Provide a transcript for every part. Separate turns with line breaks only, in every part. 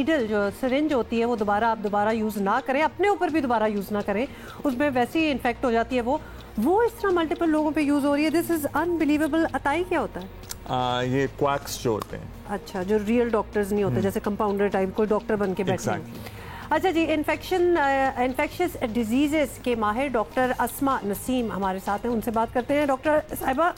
Needle جو syringe ہوتی ہے وہ آپ دوبارہ یوز نہ کریں, اپنے اوپر بھی دوبارہ یوز نہ کریں, اس میں ویسے ہی انفیکٹ ہو جاتی ہے وہ اس طرح ملٹیپل لوگوں پہ یوز ہو رہی ہے. This is unbelievable. عطائی کیا ہوتا ہے؟
یہ کویکس جو ہوتے ہیں.
اچھا, جو ریئل ڈاکٹرز نہیں ہوتے, جیسے کمپاؤنڈر ٹائپ کوئی ڈاکٹر بن کے بیٹھے ہیں. اچھا جی, انفیکشس ڈیزیزز کے ماہر ڈاکٹر اسما نسیم ہمارے ساتھ ہیں, ان سے بات کرتے ہیں. ڈاکٹر صاحبہ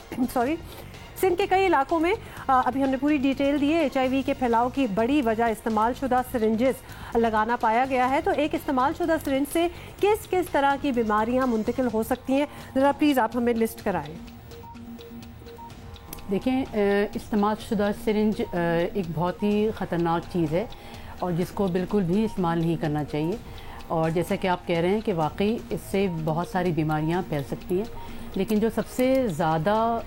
سندھ کے کئی علاقوں میں ابھی ہم نے پوری ڈیٹیل دی ہے, HIV کے پھیلاؤ کی بڑی وجہ استعمال شدہ سرنجز لگانا پایا گیا ہے. تو ایک استعمال شدہ سرنج سے کس کس طرح کی بیماریاں منتقل ہو سکتی ہیں, ذرا پلیز آپ ہمیں لسٹ کرائیں.
دیکھیں, استعمال شدہ سرنج ایک بہت ہی خطرناک چیز ہے اور جس کو بالکل بھی استعمال نہیں کرنا چاہیے. اور جیسا کہ آپ کہہ رہے ہیں کہ واقعی اس سے بہت ساری بیماریاں پھیل سکتی ہیں, لیکن جو سب سے زیادہ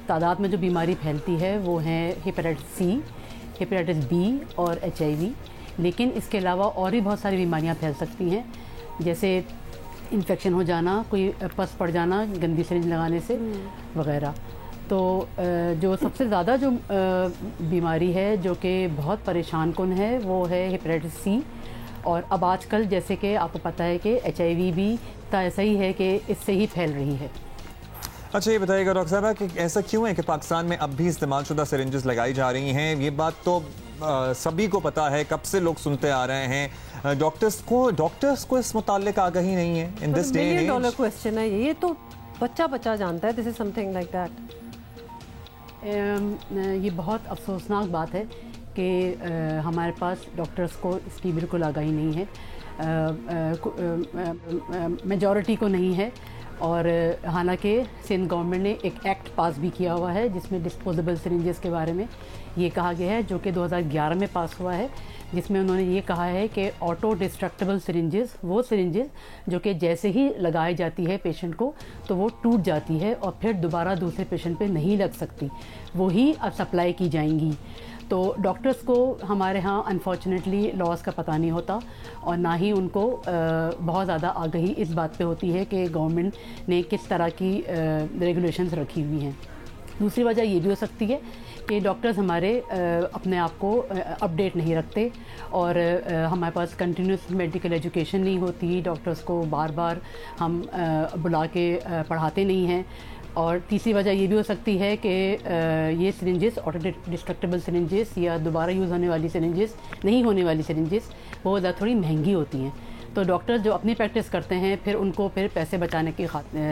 تعداد میں جو بیماری پھیلتی ہے وہ ہیں ہیپیٹائٹس C, ہیپیٹائٹس B اور HIV. لیکن اس کے علاوہ اور بھی بہت ساری بیماریاں پھیل سکتی ہیں, جیسے انفیکشن ہو جانا, کوئی پس پڑ جانا گندی سرنج لگانے سے وغیرہ. تو جو سب سے زیادہ جو بیماری ہے جو کہ بہت پریشان کن ہے وہ ہے ہیپیٹائٹس C. اور اب آج کل جیسے کہ آپ کو پتہ ہے کہ HIV بھی ایسا ہی ہے کہ اس سے ہی پھیل رہی ہے.
اچھا, یہ بتائیے گا ڈاکٹر صاحبہ کہ ایسا کیوں ہے کہ پاکستان میں اب بھی استعمال شدہ سرنجز لگائی جا رہی ہیں؟ یہ بات تو سبھی کو پتہ ہے, کب سے لوگ سنتے آ رہے ہیں. ڈاکٹرز کو اس متعلق آگہی نہیں ہے. In this day and age
$1 question ہے یہ تو بچہ جانتا ہے. This is something like that.
یہ بہت افسوسناک بات ہے کہ ہمارے پاس ڈاکٹرز کو اس کی بالکل آگاہی نہیں ہے, میجورٹی کو نہیں ہے. اور حالانکہ سندھ گورنمنٹ نے ایک ایکٹ پاس بھی کیا ہوا ہے جس میں ڈسپوزیبل سرنجز کے بارے میں یہ کہا گیا ہے, جو کہ 2011 میں پاس ہوا ہے, جس میں انہوں نے یہ کہا ہے کہ آٹو ڈسٹرکٹیبل سرنجز وہ سرنجز جو کہ جیسے ہی لگائی جاتی ہے پیشنٹ کو تو وہ ٹوٹ جاتی ہے اور پھر دوبارہ دوسرے پیشنٹ پہ نہیں لگ سکتی, وہی اب سپلائی کی جائیں گی. تو ڈاکٹرز کو ہمارے ہاں انفارچونیٹلی لاز کا پتہ نہیں ہوتا اور نہ ہی ان کو بہت زیادہ آگہی اس بات پہ ہوتی ہے کہ گورنمنٹ نے کس طرح کی ریگولیشنز رکھی ہوئی ہیں. دوسری وجہ یہ بھی ہو سکتی ہے کہ ڈاکٹرز ہمارے اپنے آپ کو اپڈیٹ نہیں رکھتے اور ہمارے پاس کنٹینیوس میڈیکل ایجوکیشن نہیں ہوتی, ڈاکٹرز کو بار بار ہم بلا کے پڑھاتے نہیں ہیں. اور تیسری وجہ یہ بھی ہو سکتی ہے کہ یہ سرنجز آٹو ڈسٹرکٹیبل سرنجز یا دوبارہ یوز ہونے والی سرنجز نہیں ہونے والی سرنجز وہ زیادہ تھوڑی مہنگی ہوتی ہیں. تو ڈاکٹر جو اپنی پریکٹس کرتے ہیں پھر ان کو پھر پیسے بچانے کی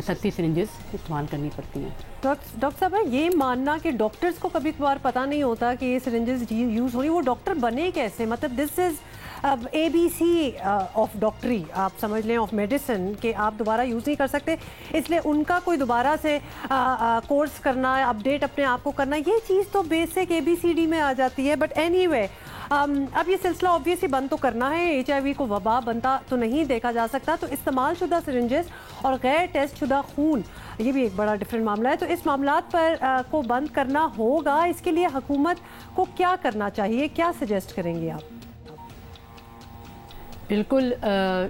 سستی سرنجز استعمال کرنی پڑتی ہیں.
ڈاکٹر صاحب یہ ماننا کہ ڈاکٹرز کو کبھی کبھار پتہ نہیں ہوتا کہ یہ سرنجز یوز ہو رہی, وہ ڈاکٹر بنے کیسے؟ مطلب دس از ABC آف ڈاکٹری, آپ سمجھ لیں, آف میڈیسن, کہ آپ دوبارہ یوز نہیں کر سکتے, اس لیے ان کا کوئی دوبارہ سے کورس کرنا, اپڈیٹ اپنے آپ کو کرنا, یہ چیز تو بیسک ABCD میں آ جاتی ہے. بٹ اینی وے اب یہ سلسلہ آبویسلی بند تو کرنا ہے, HIV کو وبا بنتا تو نہیں دیکھا جا سکتا. تو استعمال شدہ سرنجز اور غیر ٹیسٹ شدہ خون یہ بھی ایک بڑا ڈفرینٹ معاملہ ہے. تو اس معاملات پر کو بند کرنا ہوگا, اس کے لیے حکومت کو کیا کرنا چاہیے, کیا سجیسٹ کریں گے آپ؟
بالکل,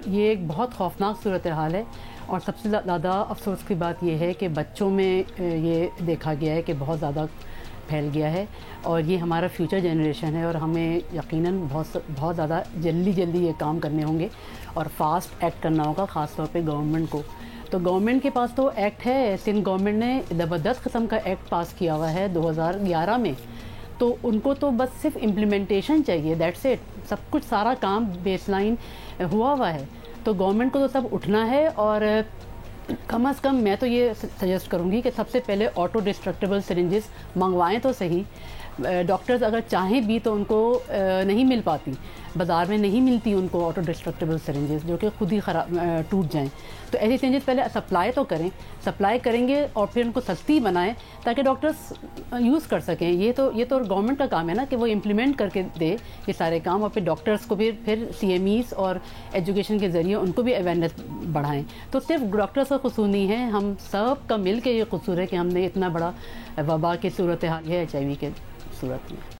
یہ ایک بہت خوفناک صورتحال ہے اور سب سے زیادہ افسوس کی بات یہ ہے کہ بچوں میں یہ دیکھا گیا ہے کہ بہت زیادہ پھیل گیا ہے اور یہ ہمارا فیوچر جنریشن ہے اور ہمیں یقیناً بہت زیادہ جلدی یہ کام کرنے ہوں گے اور فاسٹ ایکٹ کرنا ہوگا, خاص طور پہ گورنمنٹ کو. تو گورنمنٹ کے پاس تو ایکٹ ہے, سندھ گورنمنٹ نے زبردست قسم کا ایکٹ پاس کیا ہوا ہے 2011 میں, تو ان کو تو بس صرف امپلیمنٹیشن چاہیے, دیٹس اٹ. سب کچھ سارا کام بیس لائن ہوا ہے. تو گورنمنٹ کو تو سب اٹھنا ہے اور کم از کم میں تو یہ سجیسٹ کروں گی کہ سب سے پہلے آٹو ڈسٹرکٹیبل سرنجز منگوائیں تو صحیح. ڈاکٹرز اگر چاہیں بھی تو ان کو نہیں مل پاتی, بازار میں نہیں ملتی ان کو آٹو ڈسٹرکٹیبل سرنجز جو کہ خود ہی ٹوٹ جائیں. تو ایسی سرنجز پہلے سپلائی تو کریں, سپلائی کریں گے اور پھر ان کو سستی بنائیں تاکہ ڈاکٹرز یوز کر سکیں. یہ تو گورنمنٹ کا کام ہے نا کہ وہ امپلیمنٹ کر کے دے یہ سارے کام, اور پھر ڈاکٹرز کو بھی پھر CMEs اور ایجوکیشن کے ذریعے ان کو بھی اویئرنیس بڑھائیں. تو صرف ڈاکٹرز کا قصور نہیں ہے, ہم سب کا مل کے یہ قصور ہے کہ ہم نے اتنا بڑا وبا کی صورتحال ہے HIV کے صورت میں.